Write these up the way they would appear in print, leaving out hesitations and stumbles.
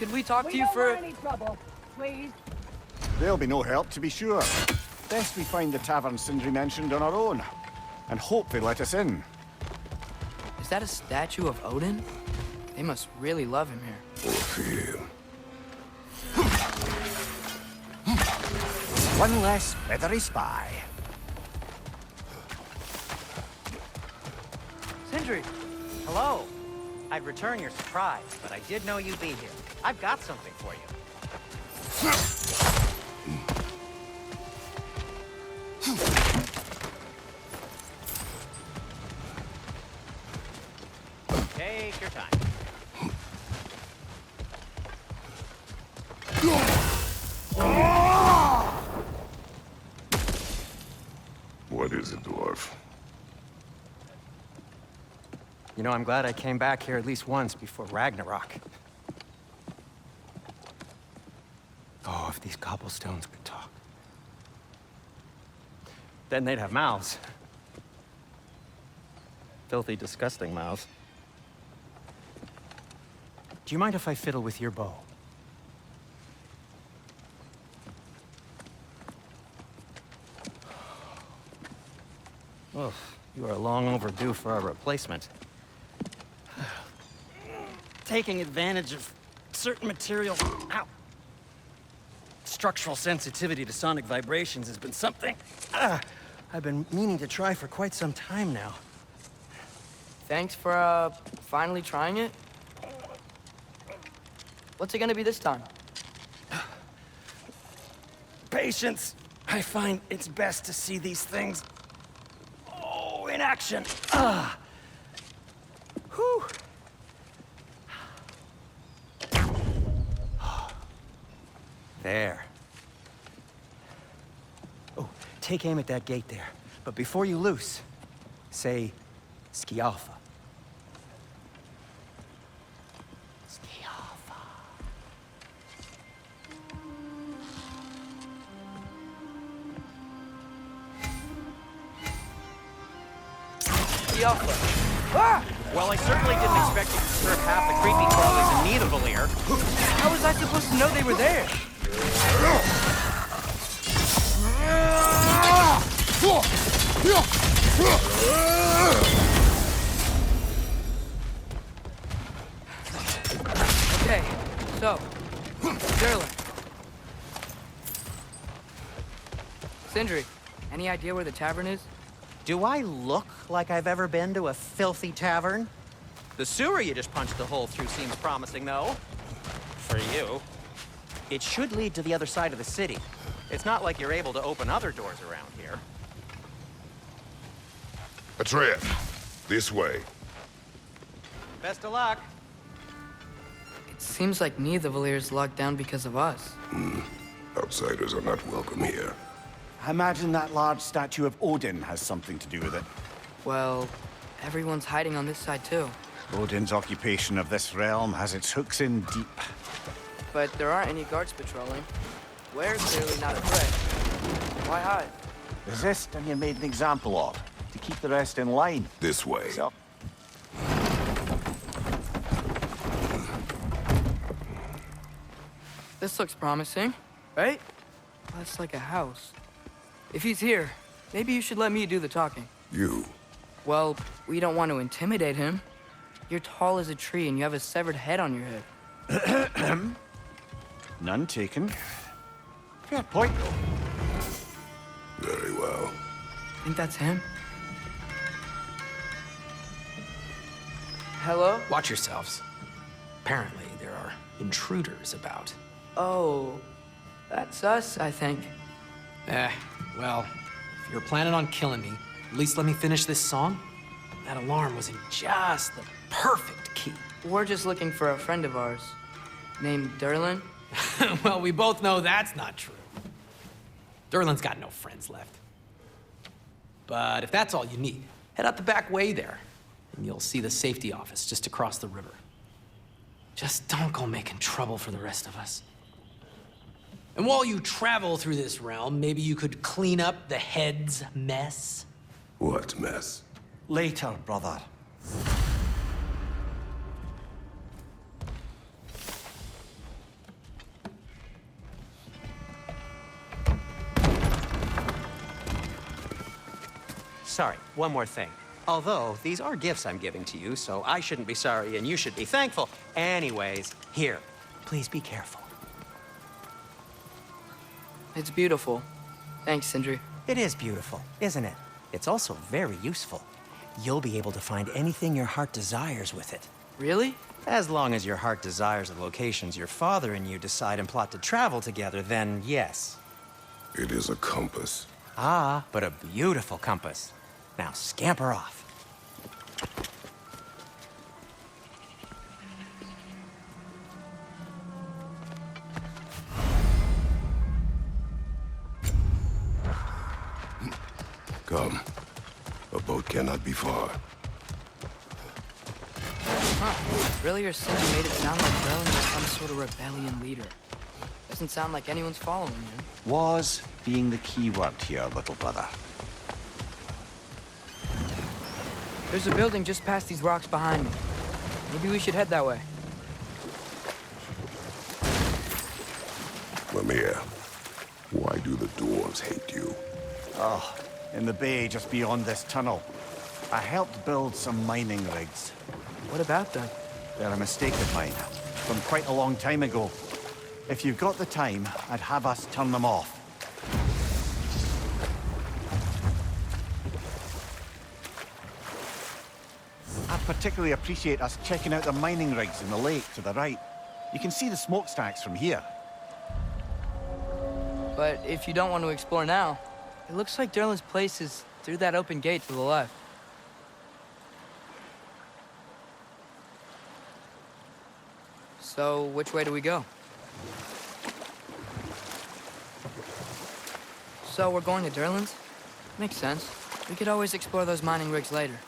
could we talk to you We for... don't want any trouble, please. There'll be no help, to be sure. Best we find the tavern Sindri mentioned on our own, and hope they let us in. Is that a statue of Odin? They must really love him here. One less feathery spy. Sindri! Hello. I'd return your surprise, but I did know you'd be here. I've got something for you. Take your time. What is it, dwarf? You know, I'm glad I came back here at least once before Ragnarok. Oh, if these cobblestones could talk. Then they'd have mouths. Filthy, disgusting mouths. Do you mind if I fiddle with your bow? Oh, you are long overdue for a replacement. Taking advantage of certain materials. Ow. Structural sensitivity to sonic vibrations has been something I've been meaning to try for quite some time now. Thanks for, finally trying it. What's it gonna be this time? Patience. I find it's best to see these things, in action. Whew. There. Oh, take aim at that gate there. But before you loose, say, Skialfa. Skialfa. Ah! Well, I certainly didn't expect you to serve half the creepy crawlies in need of a leer. How was I supposed to know they were there? Okay, so, Sterling. Sindri, any idea where the tavern is? Do I look like I've ever been to a filthy tavern? The sewer you just punched a hole through seems promising, though. For you. It should lead to the other side of the city. It's not like you're able to open other doors around here. Atreus, this way. Best of luck. It seems like neither Valyr's locked down because of us. Outsiders are not welcome here. I imagine that large statue of Odin has something to do with it. Well, everyone's hiding on this side too. Odin's occupation of this realm has its hooks in deep. But there aren't any guards patrolling. We're clearly not a threat. Why hide? Resist and you're made an example of, to keep the rest in line. This way. So, This looks promising, right? That's like a house. If he's here, maybe you should let me do the talking. You. Well, we don't want to intimidate him. You're tall as a tree and you have a severed head on your head. none taken. Fair point, though. Very well. Think that's him? Hello? Watch yourselves. Apparently, there are intruders about. Oh, that's us, I think. Well, if you're planning on killing me, at least let me finish this song. That alarm was in just the perfect key. We're just looking for a friend of ours, named Durlin. Well, we both know that's not true. Durlin's got no friends left. But if that's all you need, head out the back way there, and you'll see the safety office just across the river. Just don't go making trouble for the rest of us. And while you travel through this realm, maybe you could clean up the head's mess? What mess? Later, brother. sorry, one more thing. Although, these are gifts I'm giving to you, so I shouldn't be sorry and you should be thankful. Anyways, here, please be careful. It's beautiful. Thanks, Sindri. It is beautiful, isn't it? It's also very useful. You'll be able to find anything your heart desires with it. Really? As long as your heart desires the locations your father and you decide and plot to travel together, then yes. It is a compass. Ah, but a beautiful compass. Now scamper off. Come. A boat cannot be far. Huh. Earlier, Sindri made it sound like Merlin was some sort of rebellion leader. Doesn't sound like anyone's following him. Was being the key word here, little brother. There's a building just past these rocks behind me. Maybe we should head that way. Mimir, why do the dwarves hate you? Oh, in the bay just beyond this tunnel. I helped build some mining rigs. What about them? They're a mistake of mine, from quite a long time ago. If you've got the time, I'd have us turn them off. I'd particularly appreciate us checking out the mining rigs in the lake to the right. You can see the smokestacks from here. But if you don't want to explore now, it looks like Derlin's place is through that open gate to the left. So, which way do we go? So, we're going to Derlin's? Makes sense. We could always explore those mining rigs later.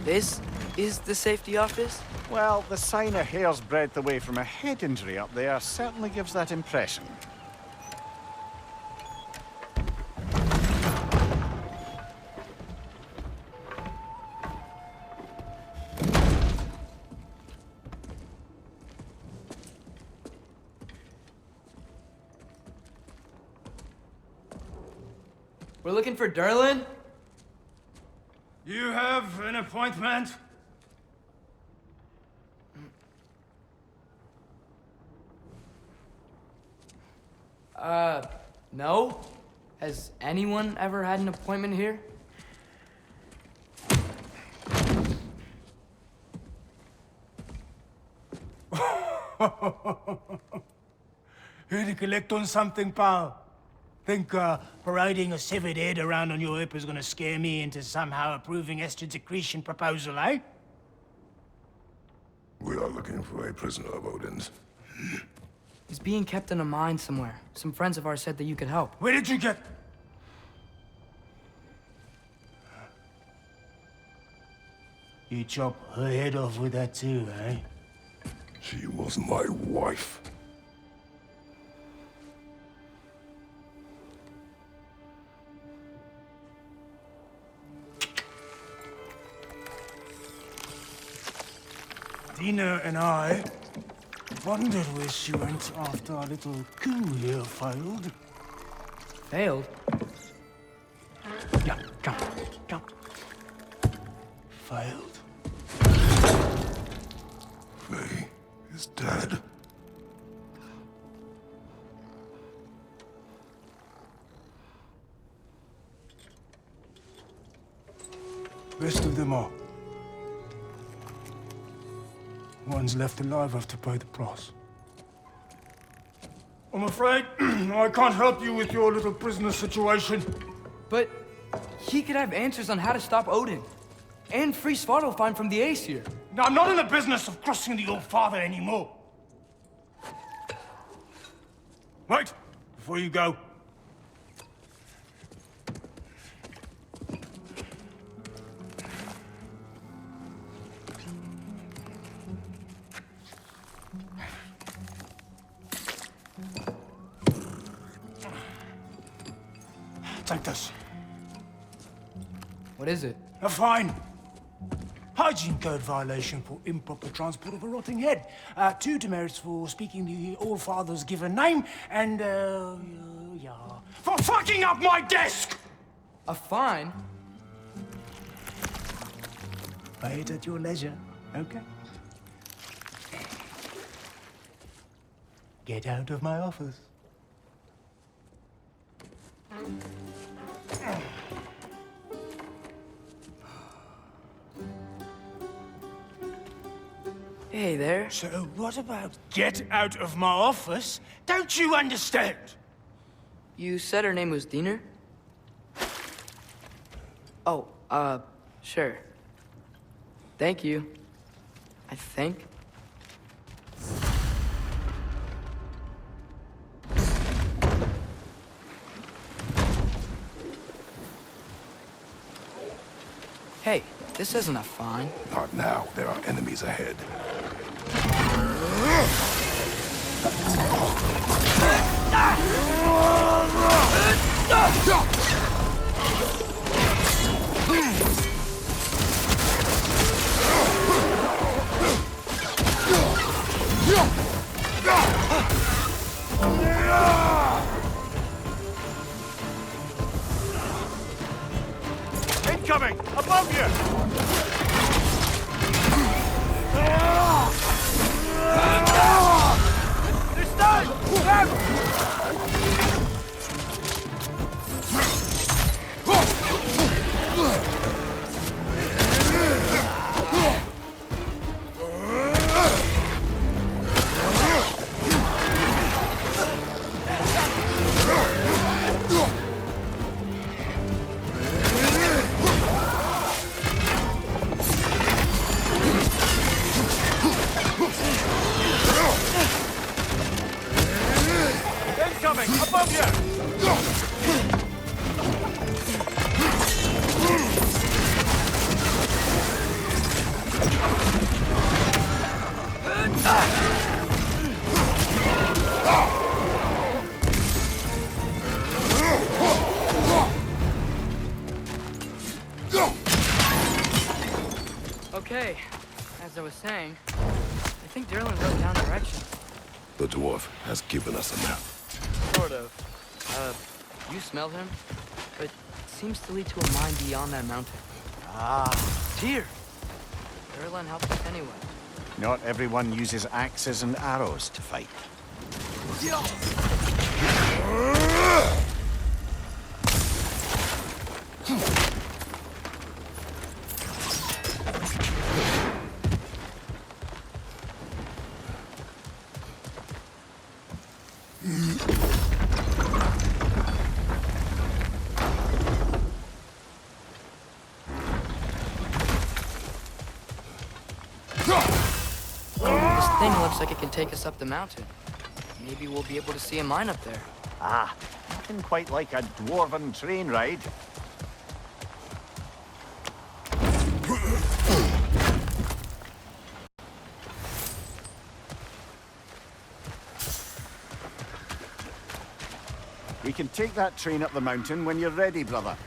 This is the safety office? Well, the sign a hair's breadth away from a head injury up there certainly gives that impression. We're looking for Derlin? You have an appointment? No. Has anyone ever had an appointment here? Here to collect on something, pal? Think parading a severed head around on your hip is gonna scare me into somehow approving Esther's accretion proposal, eh? We are looking for a prisoner of Odin's. He's being kept in a mine somewhere. Some friends of ours said that you could help. Where did you get... You chop her head off with that too, eh? She was my wife. Dina and I wondered where she went after our little coup here failed. Failed? Yeah, jump, jump. Failed? Faye is dead. Rest of them are. Ones left alive have to pay the price. I'm afraid I can't help you with your little prisoner situation. But he could have answers on how to stop Odin. And free Svartalfheim from the Aesir. Now, I'm not in the business of crossing the old father anymore. Right, before you go. Take this. What is it? A fine. Hygiene code violation for improper transport of a rotting head. 2 demerits for speaking the All-Father's given name, and, yeah, for fucking up my desk! A fine? Pay it at your leisure, okay? Get out of my office. Hey there. So what about get out of my office? Don't you understand? You said her name was Diener? Oh, sure. Thank you. I think. Hey, this isn't a fine. Not now. There are enemies ahead. Incoming! Above you! This time! Incoming! Above you! Okay, as I was saying, I think Derlin wrote down directions. The dwarf has given us a map. Sort of. You smelled him? But it seems to lead to a mine beyond that mountain. Here! Derlin helped us anyway. Not everyone uses axes and arrows to fight. This thing looks like it can take us up the mountain. Maybe we'll be able to see a mine up there. Ah, nothing quite like a dwarven train ride. We can take that train up the mountain when you're ready, brother.